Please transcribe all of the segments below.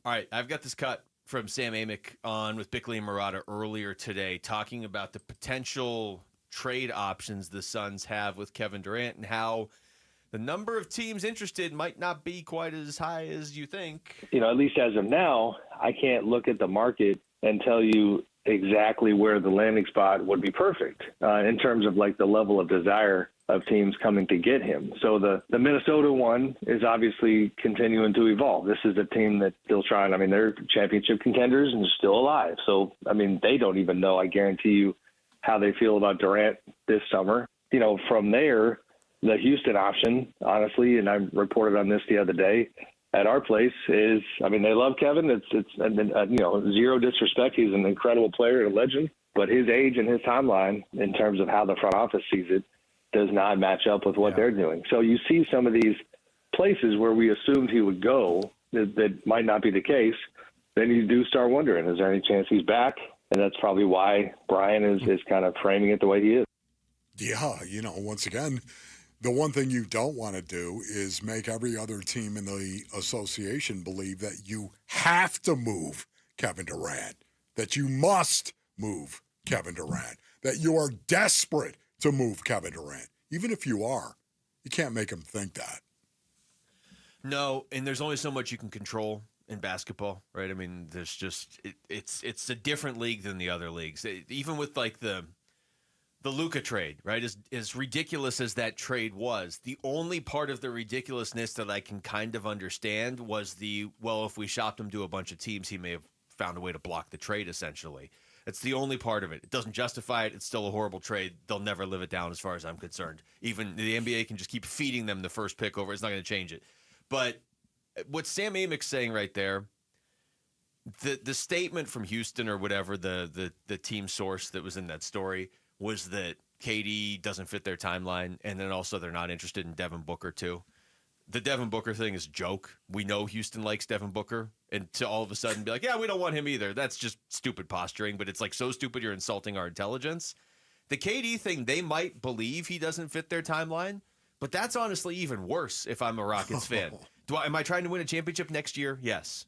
All right, I've got this cut from Sam Amick on with Bickley and Murata earlier today, talking about the potential trade options the Suns have with Kevin Durant and how the number of teams interested might not be quite as high as you think. At least as of now, I can't look at the market and tell you exactly where the landing spot would be perfect in terms of like the level of desire of teams coming to get him. So the Minnesota one is obviously continuing to evolve. This is a team that's still trying. I mean, they're championship contenders and still alive. So, I mean, they don't even know, I guarantee you, how they feel about Durant this summer. From there, the Houston option, honestly, and I reported on this the other day at our place, is, I mean, they love Kevin. It's zero disrespect. He's an incredible player and a legend. But his age and his timeline, in terms of how the front office sees it, does not match up with what they're doing. So you see some of these places where we assumed he would go that might not be the case. Then you do start wondering, is there any chance he's back? And that's probably why Brian is kind of framing it the way he is. Yeah, once again, the one thing you don't want to do is make every other team in the association believe that you have to move Kevin Durant, that you must move Kevin Durant, that you are desperate to move Kevin Durant. Even if you are, you can't make them think that. No, and there's only so much you can control in basketball, right? I mean, there's just it's a different league than the other leagues. Even with like the Luka trade, right? As ridiculous as that trade was, the only part of the ridiculousness that I can kind of understand was if we shopped him to a bunch of teams, he may have found a way to block the trade, essentially. It's the only part of it. It doesn't justify it. It's still a horrible trade. They'll never live it down as far as I'm concerned. Even the NBA can just keep feeding them the first pick over. It's not going to change it. But what Sam Amick's saying right there, the statement from Houston or whatever, the team source that was in that story, was that KD doesn't fit their timeline, and then also they're not interested in Devin Booker too. The Devin Booker thing is a joke. We know Houston likes Devin Booker, and to all of a sudden be like, yeah, we don't want him either. That's just stupid posturing, but it's like so stupid you're insulting our intelligence. The KD thing, they might believe he doesn't fit their timeline, but that's honestly even worse if I'm a Rockets fan. Am I trying to win a championship next year? Yes.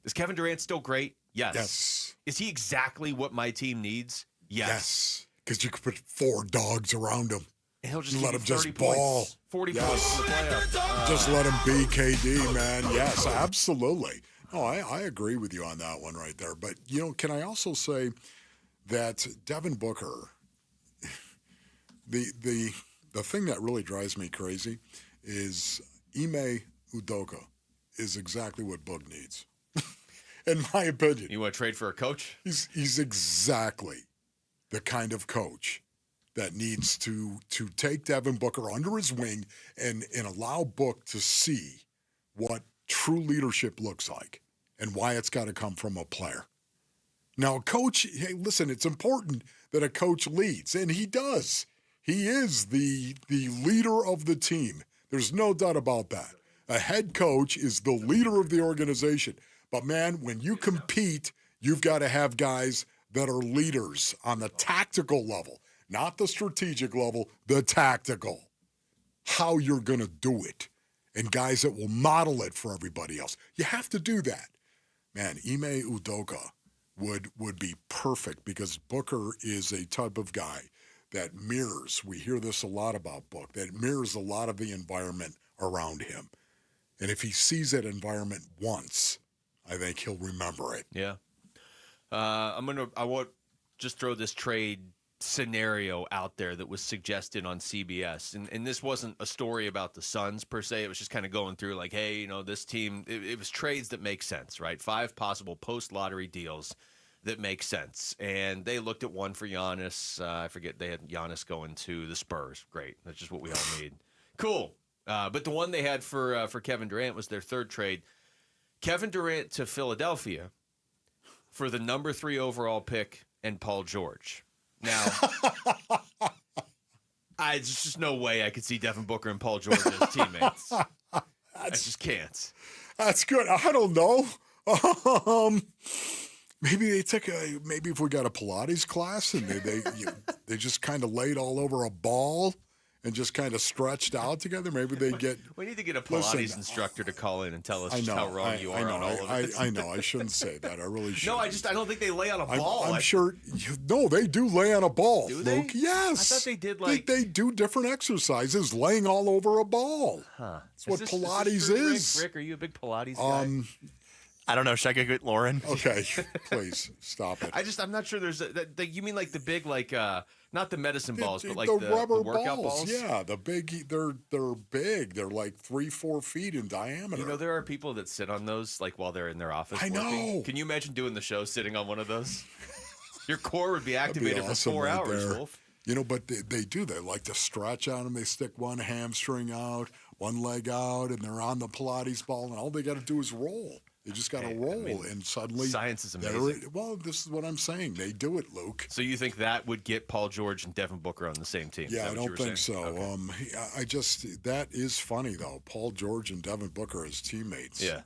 Is Kevin Durant still great? Yes. Is he exactly what my team needs? Yes. Because you could put 4 dogs around him. And he'll just let him just ball. 40 points in the playoffs. Just let him be KD, man. Yes, absolutely. Oh, I agree with you on that one right there. But, can I also say that Devin Booker, the thing that really drives me crazy is Ime Udoka is exactly what Book needs, in my opinion. You want to trade for a coach? He's exactly the kind of coach that needs to take Devin Booker under his wing and allow Book to see what true leadership looks like and why it's got to come from a player. Now, a coach, hey, listen, it's important that a coach leads, and he does. He is the leader of the team. There's no doubt about that. A head coach is the leader of the organization. But, man, when you compete, you've got to have guys that are leaders on the tactical level. Not the strategic level, the tactical. How you're going to do it. And guys that will model it for everybody else. You have to do that. Man, Ime Udoka would be perfect because Booker is a type of guy that mirrors, we hear this a lot about Book, that mirrors a lot of the environment around him. And if he sees that environment once, I think he'll remember it. Yeah. I want just throw this trade scenario out there that was suggested on CBS. And this wasn't a story about the Suns per se. It was just kind of going through like, hey, this team, it was trades that make sense, right? 5 possible post-lottery deals that make sense. And they looked at one for Giannis. I forget, they had Giannis going to the Spurs. Great. That's just what we all need. Cool. But the one they had for Kevin Durant was their third trade. Kevin Durant to Philadelphia for the number 3 overall pick and Paul George. Now, there's just no way I could see Devin Booker and Paul George as teammates. I just can't. That's good. I don't know. Maybe they took maybe if we got a Pilates class and they just kind of laid all over a ball and just kind of stretched out together. Maybe they get. We need to get a Pilates instructor to call in and tell us just how wrong you are on all of it. I know. I shouldn't say that. I really should. No, I don't think they lay on a ball. I'm sure. No, they do lay on a ball. Do they? Luke. Yes. I thought they did They do different exercises laying all over a ball. Huh. That's what Pilates is. This true, is. Rick, are you a big Pilates guy? I don't know. Should I get Lauren? Okay, please stop it. I'm not sure there's you mean like the big, like, not the medicine balls, but like the the rubber workout balls? Yeah, the big, they're big. They're like 3-4 feet in diameter. You know, there are people that sit on those like while they're in their office I working. know. Can you imagine doing the show sitting on one of those? Your core would be activated That'd be awesome for 4 right hours, there. Wolf. You know, but they do. They like to stretch on them. They stick one hamstring out, one leg out, and they're on the Pilates ball, and all they got to do is roll. They just got to roll, and suddenly science is amazing. Well, this is what I'm saying. They do it, Luke. So you think that would get Paul George and Devin Booker on the same team? Yeah, I don't think so. Okay. That is funny though. Paul George and Devin Booker as teammates. Yeah,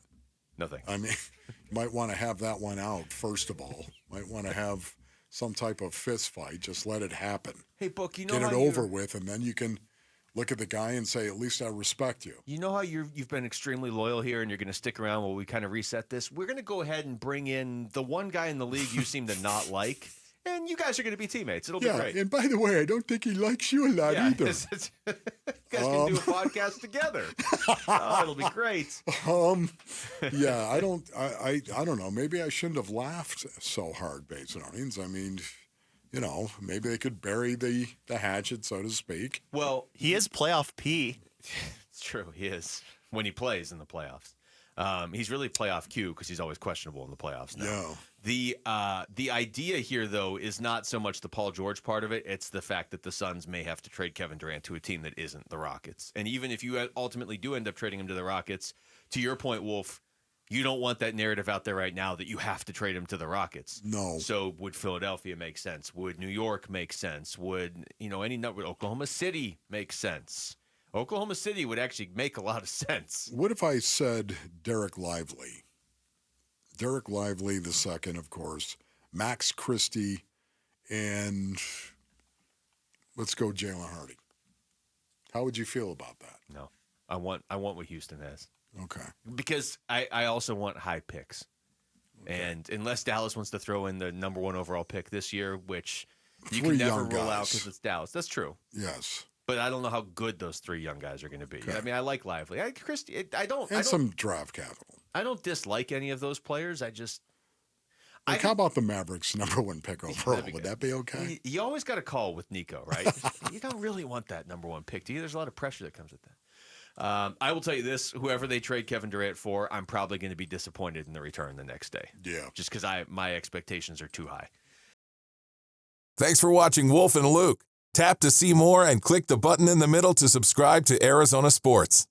nothing. I mean, you might want to have that one out first of all. Might want to have some type of fist fight. Just let it happen. Hey, Book, you know get how it over with, and then you can look at the guy and say, at least I respect you. You know how you've been extremely loyal here and you're going to stick around while we kind of reset this? We're going to go ahead and bring in the one guy in the league you seem to not like, and you guys are going to be great. It'll be great. And by the way, I don't think he likes you a lot either. You guys can do a podcast together. Oh, it'll be great. Yeah, I don't know. Maybe I shouldn't have laughed so hard, Basinonians. I mean, you know, maybe they could bury the hatchet, so to speak. Well, He is playoff P. it's true. He is when he plays in the playoffs. He's really playoff Q because he's always questionable in the playoffs now. Yeah. The idea here, though, is not so much the Paul George part of it. It's the fact that the Suns may have to trade Kevin Durant to a team that isn't the Rockets. And even if you ultimately do end up trading him to the Rockets, to your point, Wolf, you don't want that narrative out there right now that you have to trade him to the Rockets. No. So would Philadelphia make sense? Would New York make sense? Would, any number, Oklahoma City make sense? Oklahoma City would actually make a lot of sense. What if I said Derek Lively? Derek Lively the second, of course, Max Christie, and let's go Jalen Hardy. How would you feel about that? No. I want what Houston has. Okay. Because I also want high picks. Okay. And unless Dallas wants to throw in the number 1 overall pick this year, which you can never rule out because it's Dallas. That's true. Yes. But I don't know how good those 3 young guys are going to be. Okay. I mean, I like Lively. Christie, some draft capital. I don't dislike any of those players. How about the Mavericks' number 1 pick overall? Would that be okay? You always got a call with Nico, right? You don't really want that number 1 pick, do you? There's a lot of pressure that comes with that. I will tell you this, whoever they trade Kevin Durant for, I'm probably going to be disappointed in the return the next day. Yeah. Just because my expectations are too high. Thanks for watching Wolf and Luke. Tap to see more and click the button in the middle to subscribe to Arizona Sports.